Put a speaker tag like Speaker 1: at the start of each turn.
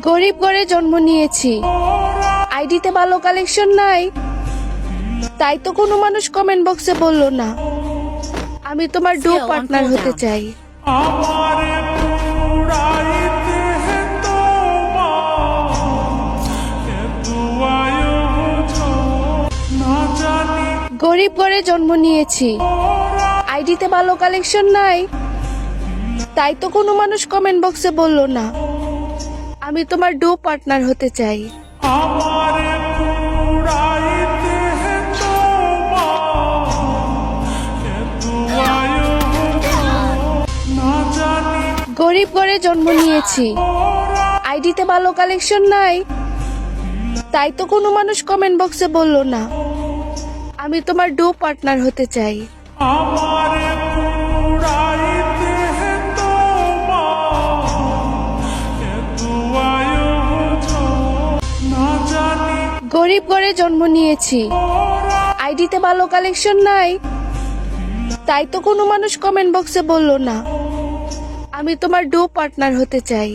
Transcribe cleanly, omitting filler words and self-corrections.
Speaker 1: গরিব ঘরে জন্ম নিয়েছি, আইডিতে ভালো কালেকশন নাই, তাই তো কোনো মানুষ কমেন্ট বক্সে বললো না আমি তোমার ডু পার্টনার হতে চাই। গরিব ঘরে জন্ম নিয়েছি, আইডিতে ভালো কালেকশন নাই, তাই তো কোনো মানুষ কমেন্ট বক্সে বললো না আমি তোমার ডু পার্টনার হতে চাই। গরিব ঘরে জন্ম নিয়েছি, আইডিতে ভালো কালেকশন নাই, তাই তো কোনো মানুষ কমেন্ট বক্সে বললো না আমি তোমার ডু পার্টনার হতে চাই। গরিব ঘরে জন্ম নিয়েছি, আইডিতে ভালো কালেকশন নাই, তাই তো কোনো মানুষ কমেন্ট বক্সে বললো না আমি তোমার ডু পার্টনার হতে চাই।